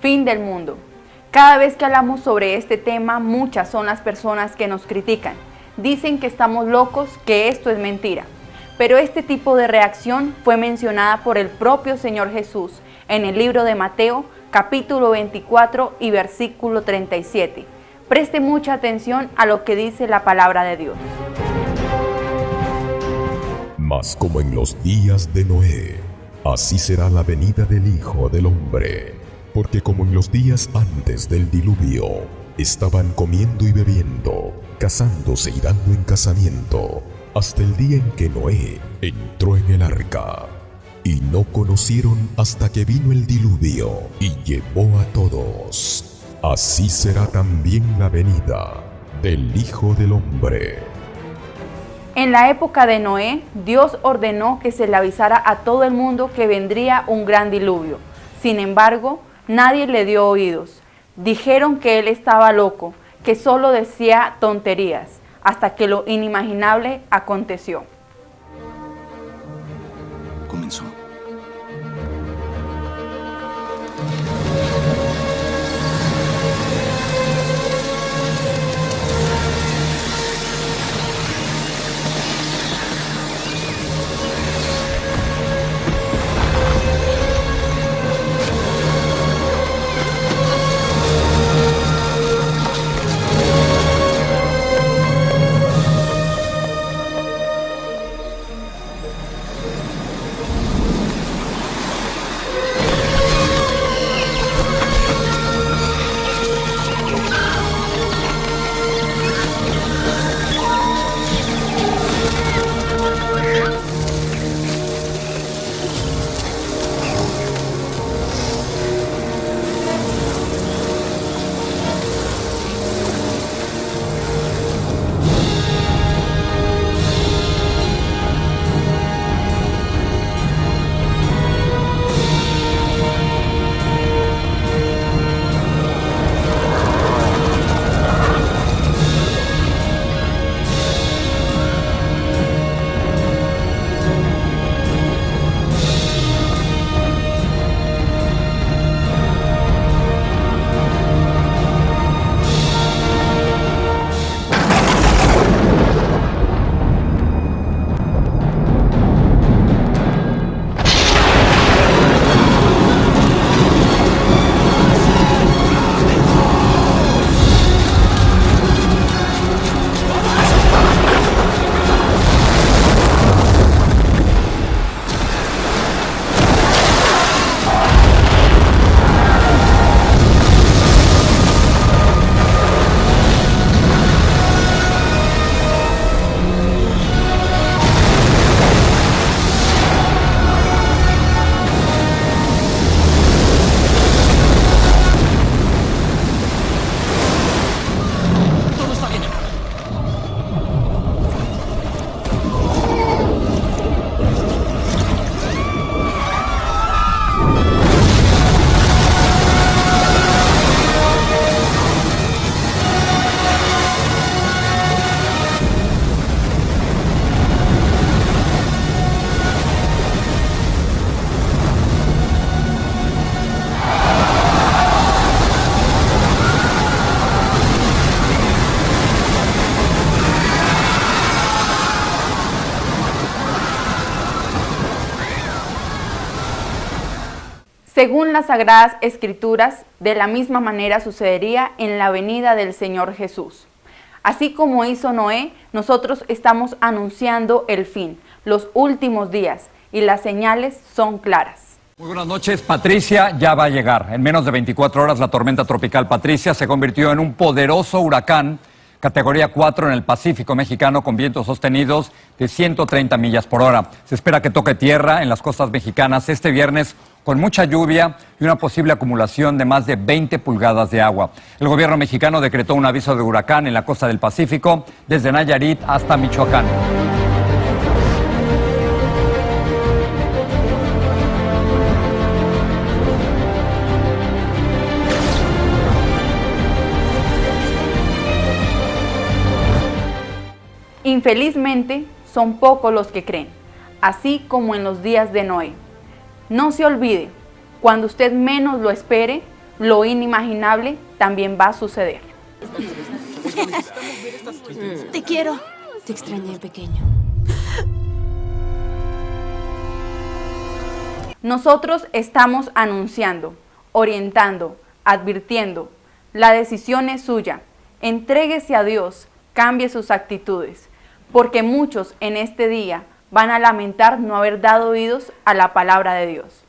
fin del mundo. Cada vez que hablamos sobre este tema, muchas son las personas que nos critican. Dicen que estamos locos, que esto es mentira. Pero este tipo de reacción fue mencionada por el propio Señor Jesús en el libro de Mateo, capítulo 24 y versículo 37. Preste mucha atención a lo que dice la palabra de Dios. Mas como en los días de Noé, así será la venida del Hijo del Hombre. Porque como en los días antes del diluvio, estaban comiendo y bebiendo, casándose y dando en casamiento, hasta el día en que Noé entró en el arca. Y no conocieron hasta que vino el diluvio y llevó a todos. Así será también la venida del Hijo del Hombre. En la época de Noé, Dios ordenó que se le avisara a todo el mundo que vendría un gran diluvio. Sin embargo, nadie le dio oídos. Dijeron que él estaba loco, que solo decía tonterías, hasta que lo inimaginable aconteció. Comenzó. Según las Sagradas Escrituras, de la misma manera sucedería en la venida del Señor Jesús. Así como hizo Noé, nosotros estamos anunciando el fin, los últimos días, y las señales son claras. Muy buenas noches. Patricia ya va a llegar. En menos de 24 horas, la tormenta tropical Patricia se convirtió en un poderoso huracán categoría 4 en el Pacífico mexicano con vientos sostenidos de 130 millas por hora. Se espera que toque tierra en las costas mexicanas este viernes con mucha lluvia y una posible acumulación de más de 20 pulgadas de agua. El gobierno mexicano decretó un aviso de huracán en la costa del Pacífico desde Nayarit hasta Michoacán. Infelizmente, son pocos los que creen, así como en los días de Noé. No se olvide, cuando usted menos lo espere, lo inimaginable también va a suceder. Te quiero. Te extrañé, pequeño. Nosotros estamos anunciando, orientando, advirtiendo. La decisión es suya. Entréguese a Dios, cambie sus actitudes, porque muchos en este día van a lamentar no haber dado oídos a la palabra de Dios.